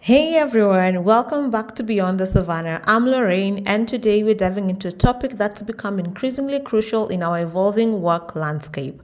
Hey everyone, welcome back to Beyond the Savannah. I'm Lorraine, and today we're diving into a topic that's become increasingly crucial in our evolving work landscape,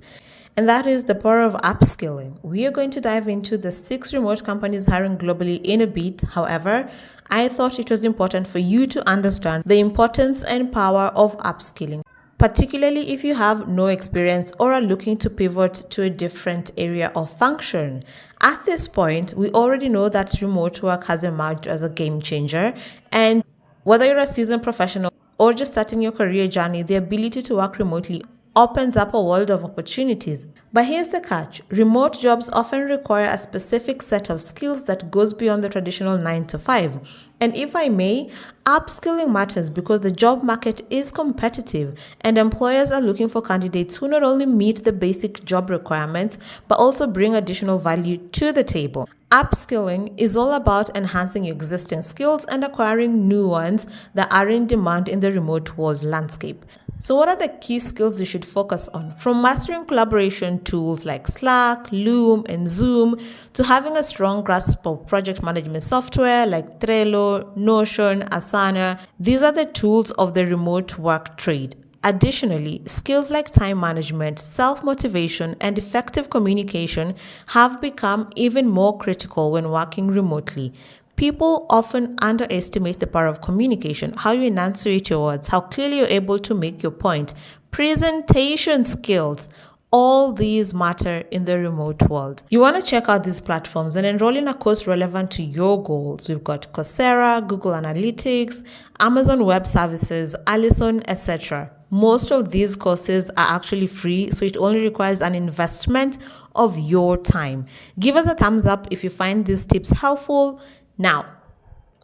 and that is the power of upskilling. We are going to dive into the 6 remote companies hiring globally in a bit. However, I thought it was important for you to understand the importance and power of upskilling, particularly if you have no experience or are looking to pivot to a different area of function. At this point, we already know that remote work has emerged as a game changer, and whether you're a seasoned professional or just starting your career journey, the ability to work remotely opens up a world of opportunities. But here's the catch. Remote jobs often require a specific set of skills that goes beyond the traditional 9 to 5. And if I may, upskilling matters because the job market is competitive and employers are looking for candidates who not only meet the basic job requirements, but also bring additional value to the table. Upskilling is all about enhancing your existing skills and acquiring new ones that are in demand in the remote world landscape. So what are the key skills you should focus on? From mastering collaboration tools like Slack, Loom, and Zoom, to having a strong grasp of project management software like Trello, Notion, Asana, these are the tools of the remote work trade. Additionally, skills like time management, self-motivation, and effective communication have become even more critical when working remotely. People often underestimate the power of communication, how you enunciate your words, how clearly you're able to make your point, presentation skills. All these matter in the remote world. You want to check out these platforms and enroll in a course relevant to your goals. We've got Coursera, Google Analytics, Amazon Web Services, Allison, etc. Most of these courses are actually free, so it only requires an investment of your time. Give us a thumbs up if you find these tips helpful. Now,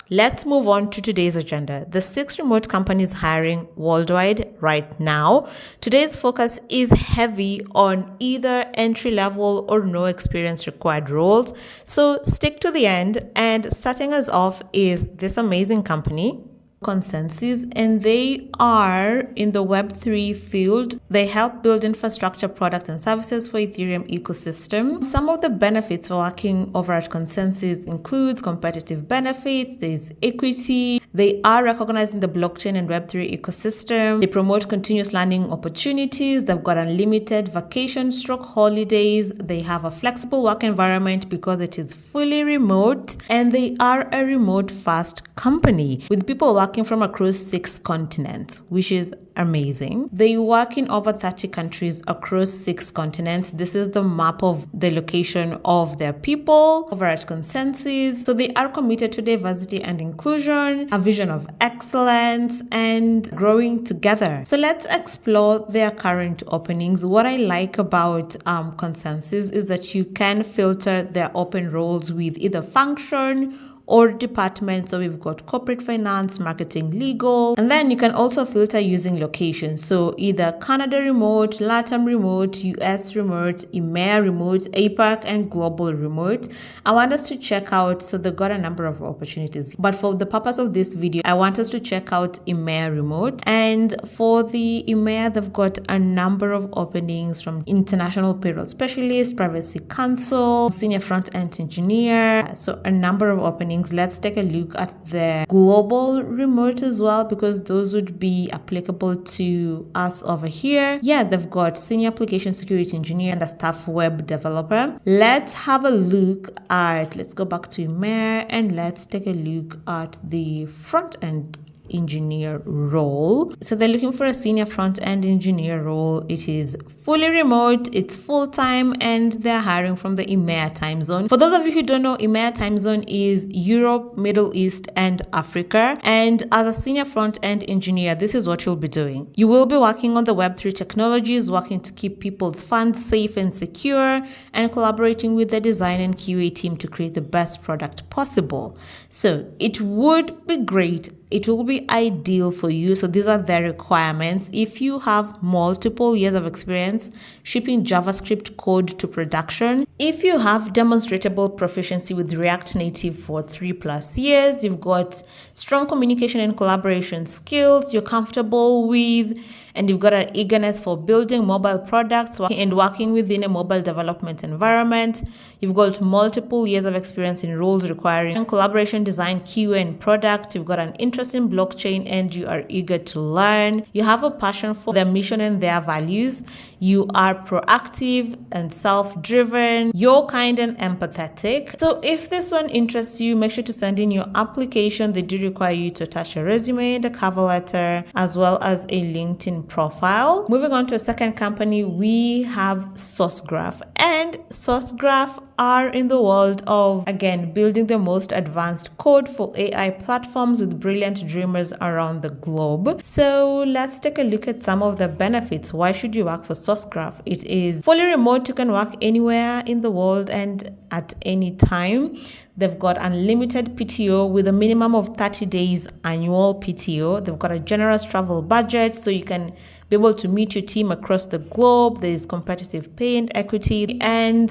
let's move on to today's agenda. The 6 remote companies hiring worldwide right now. Today's focus is heavy on either entry-level or no experience required roles. So stick to the end, and starting us off is this amazing company, ConsenSys, and they are in the Web3 field. They help build infrastructure, products, and services for Ethereum ecosystem. Some of the benefits for working over at ConsenSys includes competitive benefits, there's equity, they are recognized in the blockchain and Web3 ecosystem, they promote continuous learning opportunities, they've got unlimited vacation stroke holidays, they have a flexible work environment because it is fully remote, and they are a remote first company with people working from across 6 continents, which is amazing. They work in over 30 countries across 6 continents. This is the map of the location of their people over at ConsenSys. So they are committed to diversity and inclusion, a vision of excellence, and growing together. So let's explore their current openings. What I like about ConsenSys is that you can filter their open roles with either function or department. So we've got corporate finance, marketing, legal, and then you can also filter using location. So either Canada remote, LATAM remote, US remote, EMEA remote, APAC, and global remote. I want us to check out, so they've got a number of opportunities, but for the purpose of this video, I want us to check out EMEA remote. And for the EMEA, they've got a number of openings from international payroll specialist, privacy counsel, senior front-end engineer. So a number of openings. Let's take a look at the global remote as well, because those would be applicable to us over here. Yeah, they've got senior application security engineer and a staff web developer. Let's have a look at, let's go back to EMEA and let's take a look at the front end engineer role. So they're looking for a senior front-end engineer role. It is fully remote, it's full-time, and they're hiring from the EMEA time zone. For those of you who don't know, EMEA time zone is Europe, Middle East, and Africa. And as a senior front-end engineer, this is what you'll be doing. You will be working on the Web3 technologies, working to keep people's funds safe and secure, and collaborating with the design and QA team to create the best product possible. So it would be great, it will be ideal for you. So these are the requirements. If you have multiple years of experience shipping JavaScript code to production, If you have demonstrable proficiency with React Native for 3+ years, you've got strong communication and collaboration skills, you're comfortable with, and you've got an eagerness for building mobile products and working within a mobile development environment, you've got multiple years of experience in roles requiring collaboration, design, QA, and product, you've got an interest in blockchain, and you are eager to learn, you have a passion for their mission and their values, you are proactive and self-driven, you're kind and empathetic. So if this one interests you, make sure to send in your application. They do require you to attach a resume, the cover letter, as well as a LinkedIn profile. Moving on to a second company, we have Sourcegraph. And Sourcegraph are in the world of, again, building the most advanced code for AI platforms with brilliant dreamers around the globe. So let's take a look at some of the benefits. Why should you work for Sourcegraph? It is fully remote. You can work anywhere in the world and at any time. They've got unlimited PTO with a minimum of 30 days annual PTO. They've got a generous travel budget, so you can be able to meet your team across the globe. There's competitive pay and equity and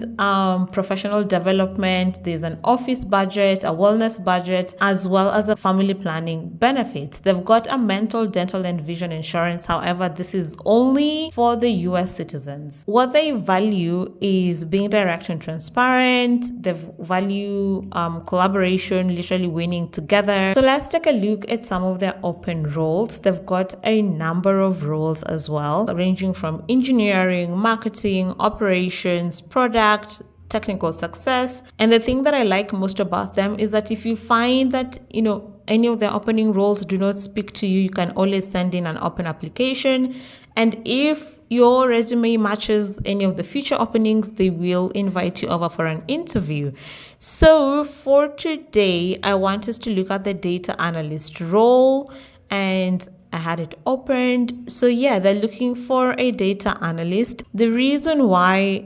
professional development. There's an office budget, a wellness budget, as well as a family planning benefits. They've got a mental, dental, and vision insurance. However, this is only for the US citizens. What they value is being direct and transparent. They value collaboration, literally winning together. So let's take a look at some of their open roles. They've got a number of roles as well, ranging from engineering, marketing, operations, product, technical success. And the thing that I like most about them is that if you find that, any of their opening roles do not speak to you, you can always send in an open application. And if your resume matches any of the future openings, they will invite you over for an interview. So for today, I want us to look at the data analyst role, and I had it opened. So yeah, they're looking for a data analyst. The reason why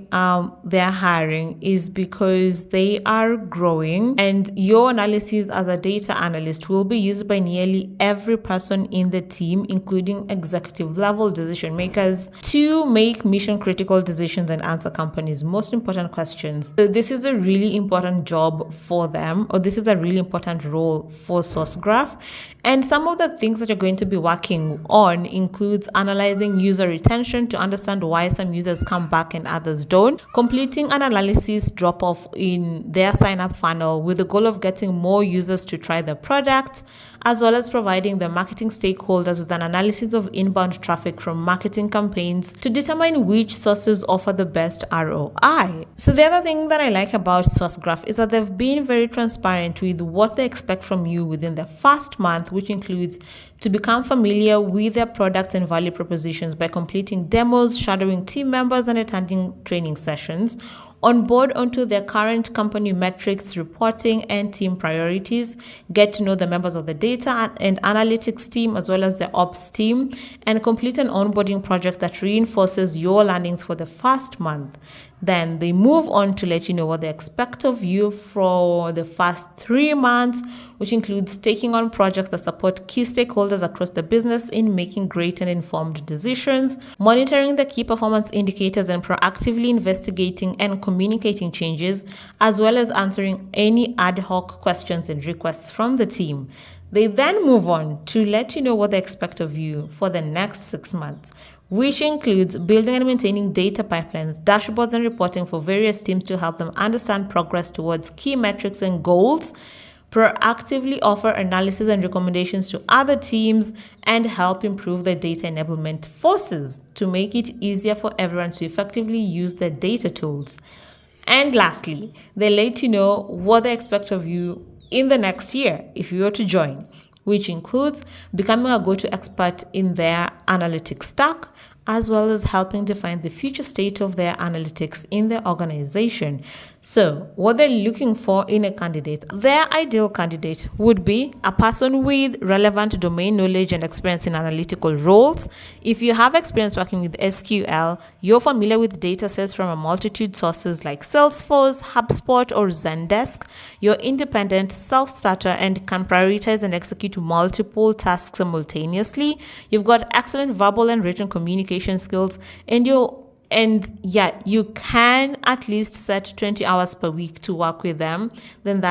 they're hiring is because they are growing, and your analysis as a data analyst will be used by nearly every person in the team, including executive level decision makers, to make mission critical decisions and answer companies' most important questions. So this is a really important job for them, or this is a really important role for Sourcegraph. And some of the things that you're going to be working on includes analyzing user retention to understand why some users come back and others don't, completing an analysis drop-off in their sign-up funnel with the goal of getting more users to try the product, as well as providing the marketing stakeholders with an analysis of inbound traffic from marketing campaigns to determine which sources offer the best ROI. So the other thing that I like about Sourcegraph is that they've been very transparent with what they expect from you within the first month, which includes to become familiar with their products and value propositions by completing demos, shadowing team members, and attending training sessions, on board onto their current company metrics, reporting, and team priorities, get to know the members of the data and analytics team as well as the ops team, and complete an onboarding project that reinforces your learnings for the first month. Then they move on to let you know what they expect of you for the first 3 months, which includes taking on projects that support key stakeholders across the business in making great and informed decisions, monitoring the key performance indicators, and proactively investigating and communicating changes, as well as answering any ad hoc questions and requests from the team. They then move on to let you know what they expect of you for the next 6 months, which includes building and maintaining data pipelines, dashboards, and reporting for various teams to help them understand progress towards key metrics and goals, proactively offer analysis and recommendations to other teams, and help improve the data enablement forces to make it easier for everyone to effectively use their data tools. And lastly, they let you know what they expect of you in the next year if you were to join, which includes becoming a go-to expert in their analytics stack, as well as helping define the future state of their analytics in their organization. So what they're looking for in a candidate, their ideal candidate would be a person with relevant domain knowledge and experience in analytical roles. If you have experience working with SQL, you're familiar with data sets from a multitude sources like Salesforce, HubSpot, or Zendesk, you're independent, self-starter, and can prioritize and execute multiple tasks simultaneously. You've got excellent verbal and written communication skills, and you're and yeah, you can at least set 20 hours per week to work with them, then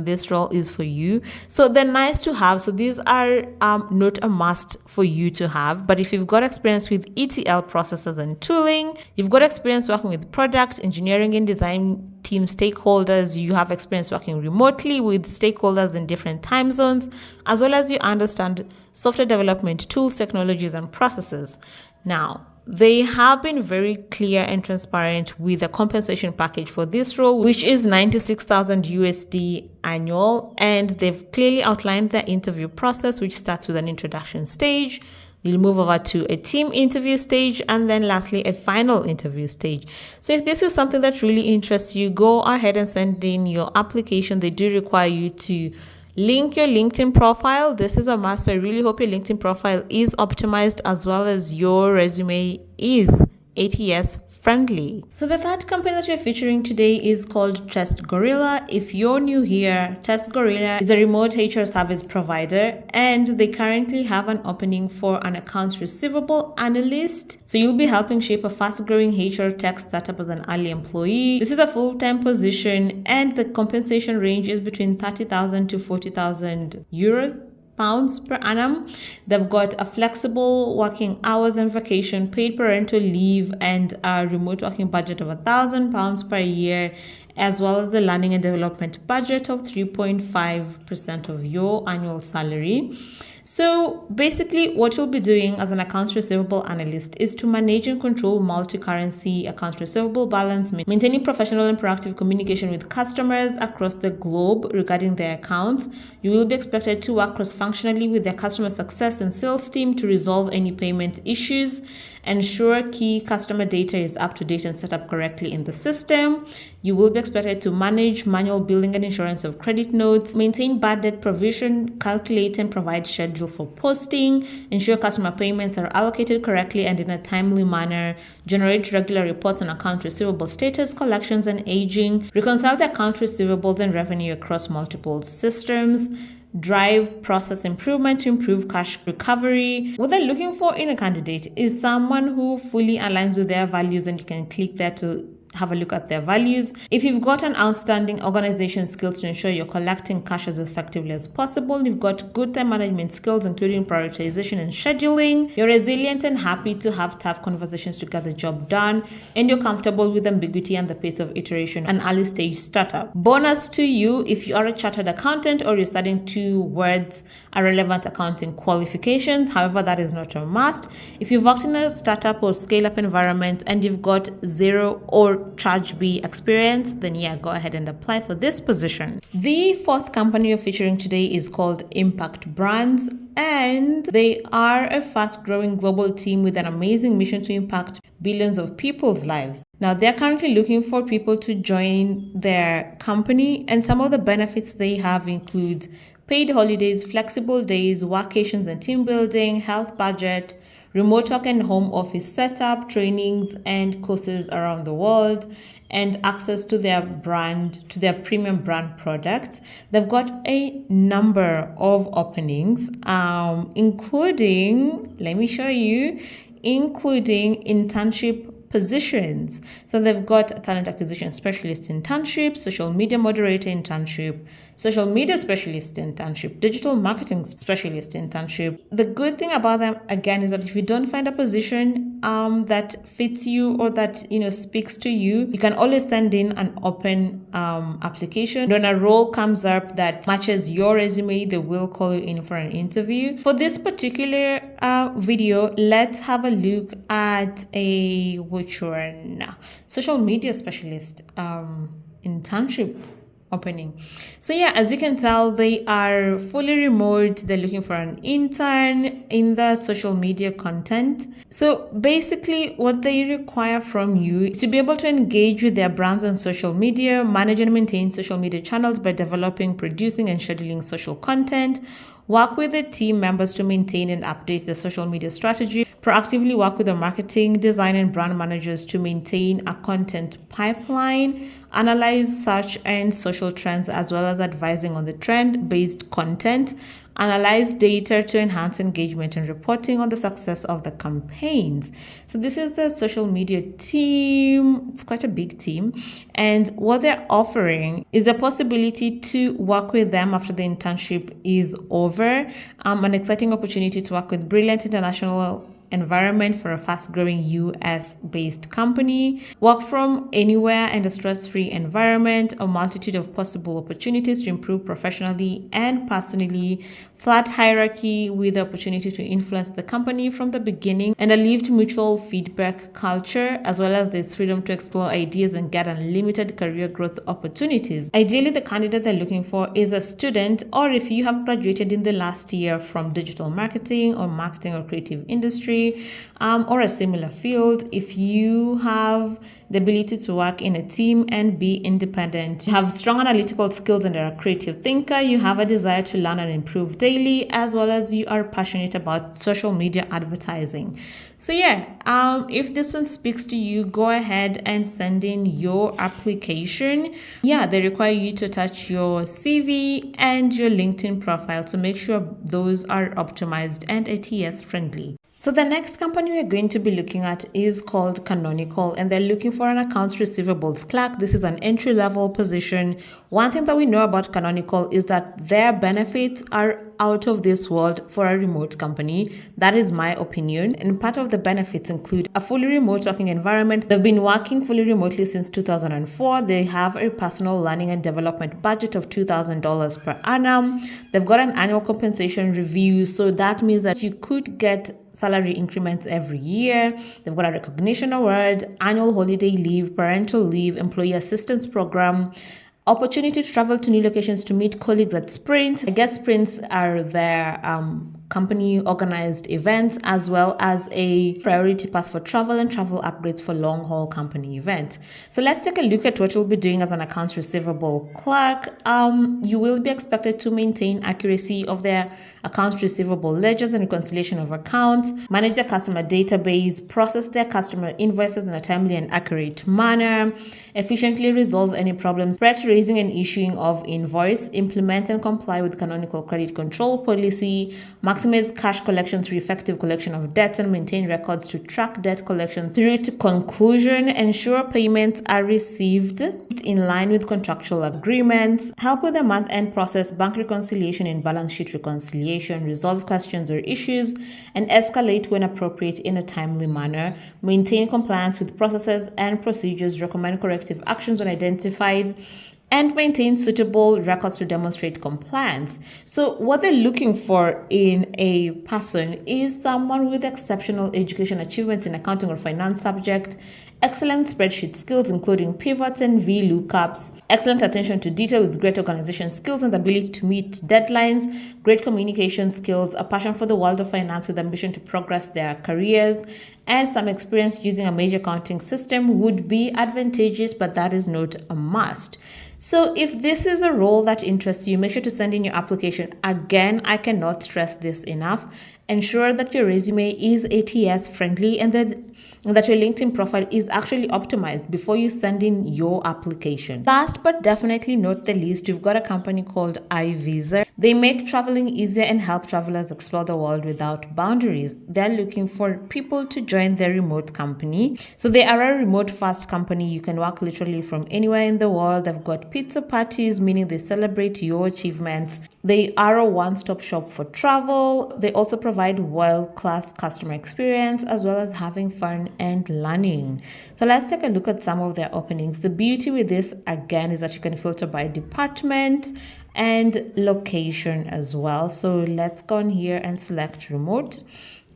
this role is for you. So they're nice to have. So these are not a must for you to have, but if you've got experience with ETL processes and tooling, you've got experience working with product engineering and design team stakeholders, you have experience working remotely with stakeholders in different time zones, as well as you understand software development tools, technologies, and processes. Now, they have been very clear and transparent with the compensation package for this role, which is 96,000 USD annual. And they've clearly outlined their interview process, which starts with an introduction stage. You'll move over to a team interview stage, and then lastly, a final interview stage. So if this is something that really interests you, go ahead and send in your application. They do require you to link your LinkedIn profile. This is a must. So I really hope your LinkedIn profile is optimized, as well as your resume is ATS friendly. So the third company that we're featuring today is called TestGorilla. If you're new here, TestGorilla is a remote HR service provider, and they currently have an opening for an accounts receivable analyst. So you'll be helping shape a fast-growing HR tech startup as an early employee. This is a full-time position, and the compensation range is between 30,000 to 40,000 pounds per annum. They've got a flexible working hours and vacation, paid parental leave, and a remote working budget of £1,000 per year, as well as the learning and development budget of 3.5% of your annual salary. So basically what you'll be doing as an accounts receivable analyst is to manage and control multi-currency accounts receivable balance, maintaining professional and proactive communication with customers across the globe regarding their accounts. You will be expected to work cross-functionally with their customer success and sales team to resolve any payment issues, ensure key customer data is up to date and set up correctly in the system. You will be expected to manage manual billing and insurance of credit notes, maintain bad debt provision, calculate and provide schedule for posting, ensure customer payments are allocated correctly and in a timely manner, generate regular reports on account receivable status, collections and aging, reconcile the account receivables and revenue across multiple systems, drive process improvement to improve cash recovery. What they're looking for in a candidate is someone who fully aligns with their values, and you can click there to have a look at their values. If you've got an outstanding organization skills to ensure you're collecting cash as effectively as possible, you've got good time management skills, including prioritization and scheduling, you're resilient and happy to have tough conversations to get the job done, and you're comfortable with ambiguity and the pace of iteration, an early stage startup. Bonus to you if you are a chartered accountant or you're studying towards a relevant accounting qualifications. However, that is not a must. If you've worked in a startup or scale-up environment and you've got zero or Charge B experience, then go ahead and apply for this position. The fourth company we're featuring today is called Impact Brands, and they are a fast-growing global team with an amazing mission to impact billions of people's lives. Now, they're currently looking for people to join their company, and some of the benefits they have include paid holidays, flexible days, vacations and team building, health budget, remote work and home office setup, trainings and courses around the world, and access to their premium brand products. They've got a number of openings, including internship positions. So they've got a talent acquisition specialist internship, social media moderator internship, social media specialist internship, digital marketing specialist internship. The good thing about them, again, is that if you don't find a position that fits you or that speaks to you, you can always send in an open application. When a role comes up that matches your resume, they will call you in for an interview. For this particular video, let's have a look at social media specialist internship opening. So as you can tell, they are fully remote. They're looking for an intern in the social media content. So basically what they require from you is to be able to engage with their brands on social media, manage and maintain social media channels by developing, producing and scheduling social content, work with the team members to maintain and update the social media strategy, proactively work with the marketing, design, and brand managers to maintain a content pipeline, analyze search and social trends, as well as advising on the trend-based content, analyze data to enhance engagement, and reporting on the success of the campaigns. So this is the social media team. It's quite a big team. And what they're offering is the possibility to work with them after the internship is over. An exciting opportunity to work with brilliant international environment for a fast-growing US-based company, work from anywhere and a stress-free environment, a multitude of possible opportunities to improve professionally and personally, flat hierarchy with the opportunity to influence the company from the beginning, and a lived mutual feedback culture, as well as this freedom to explore ideas and get unlimited career growth opportunities. Ideally, the candidate they're looking for is a student, or if you have graduated in the last year from digital marketing or creative industry, or a similar field. If you have the ability to work in a team and be independent, you have strong analytical skills and are a creative thinker, you have a desire to learn and improve daily, as well as you are passionate about social media advertising. So if this one speaks to you, go ahead and send in your application. They require you to attach your CV and your LinkedIn profile to make sure those are optimized and ATS friendly. So the next company we're going to be looking at is called Canonical, and they're looking for an accounts receivables clerk. This is an entry-level position. One thing that we know about Canonical is that their benefits are out of this world for a remote company. That is my opinion. And part of the benefits include a fully remote working environment. They've been working fully remotely since 2004. They have a personal learning and development budget of $2,000 per annum. They've got an annual compensation review. So that means that you could get salary increments every year. They've got a recognition award, annual holiday leave, parental leave, employee assistance program, opportunity to travel to new locations to meet colleagues at sprints. I guess sprints are their company organized events, as well as a priority pass for travel and travel upgrades for long haul company events. So let's take a look at what you'll be doing as an accounts receivable clerk. You will be expected to maintain accuracy of their accounts receivable ledgers and reconciliation of accounts, manage their customer database, process their customer invoices in a timely and accurate manner, efficiently resolve any problems prior to raising and issuing of invoice, implement and comply with Canonical credit control policy, maximize cash collection through effective collection of debts, and maintain records to track debt collection through to conclusion, ensure payments are received in line with contractual agreements, help with the month-end process, bank reconciliation and balance sheet reconciliation, resolve questions or issues, and escalate when appropriate in a timely manner, maintain compliance with processes and procedures, recommend corrective actions when identified, and maintain suitable records to demonstrate compliance. So what they're looking for in a person is someone with exceptional education achievements in accounting or finance subject, excellent spreadsheet skills, including pivots and VLOOKUPs, excellent attention to detail with great organization skills and the ability to meet deadlines, great communication skills, a passion for the world of finance with ambition to progress their careers, and some experience using a major accounting system would be advantageous, but that is not a must. So if this is a role that interests you, make sure to send in your application. Again, I cannot stress this enough. Ensure that your resume is ATS friendly and that your LinkedIn profile is actually optimized before you send in your application. Last but definitely not the least, we've got a company called iVisa. They make traveling easier and help travelers explore the world without boundaries. They're looking for people to join their remote company. So they are a remote first company. You can work literally from anywhere in the world. They've got pizza parties, meaning they celebrate your achievements. They are a one-stop shop for travel. They also provide world-class customer experience as well as having fun and learning. So let's take a look at some of their openings. The beauty with this again is that you can filter by department and location as well. So let's go on here and select remote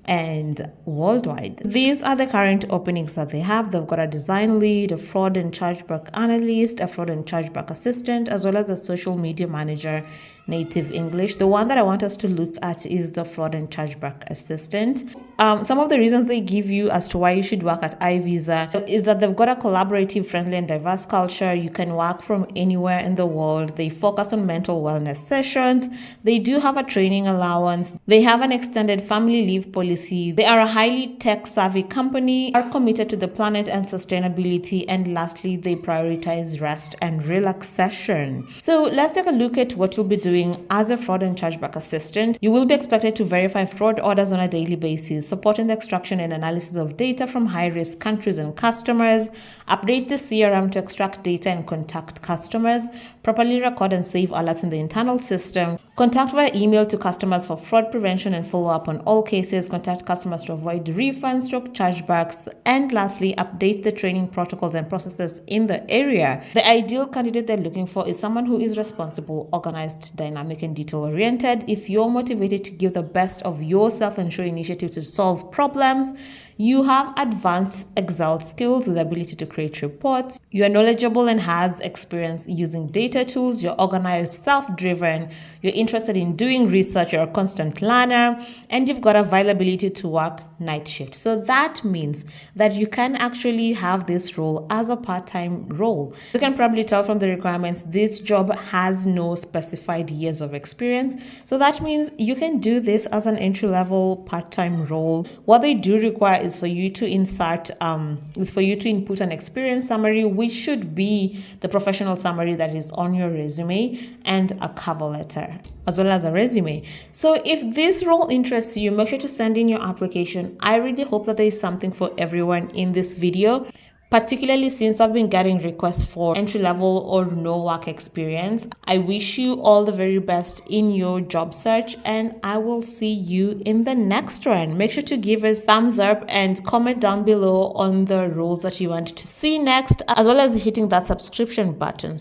and worldwide. These are the current openings that they have. They've got a design lead, a fraud and chargeback analyst, a fraud and chargeback assistant, as well as a social media manager native English. The one that I want us to look at is the fraud and chargeback assistant. Some of the reasons they give you as to why you should work at iVisa is that they've got a collaborative, friendly, and diverse culture. You can work from anywhere in the world. They focus on mental wellness sessions. They do have a training allowance. They have an extended family leave policy. They are a highly tech-savvy company, are committed to the planet and sustainability, and lastly, they prioritize rest and relaxation. So let's take a look at what you'll be doing as a fraud and chargeback assistant. You will be expected to verify fraud orders on a daily basis, supporting the extraction and analysis of data from high-risk countries and customers, update the CRM to extract data and contact customers, properly record and save alerts in the internal system, contact via email to customers for fraud prevention and follow up on all cases, contact customers to avoid refunds, chargebacks, and lastly, update the training protocols and processes in the area. The ideal candidate they're looking for is someone who is responsible, organized, dynamic, and detail-oriented. If you're motivated to give the best of yourself and show initiative to solve problems, you have advanced Excel skills with the ability to create reports, you are knowledgeable and has experience using data tools, you're organized, self-driven, you're interested in doing research, you're a constant learner, and you've got availability to work night shift. So that means that you can actually have this role as a part-time role. You can probably tell from the requirements, this job has no specified years of experience. So that means you can do this as an entry-level part-time role. What they do require is for you to input an experience summary, which should be the professional summary that is on your resume, and a cover letter, as well as a resume. So if this role interests you, make sure to send in your application. I really hope that there is something for everyone in this video, particularly since I've been getting requests for entry-level or no work experience. I wish you all the very best in your job search, and I will see you in the next one. Make sure to give us thumbs up and comment down below on the roles that you want to see next, as well as hitting that subscription button.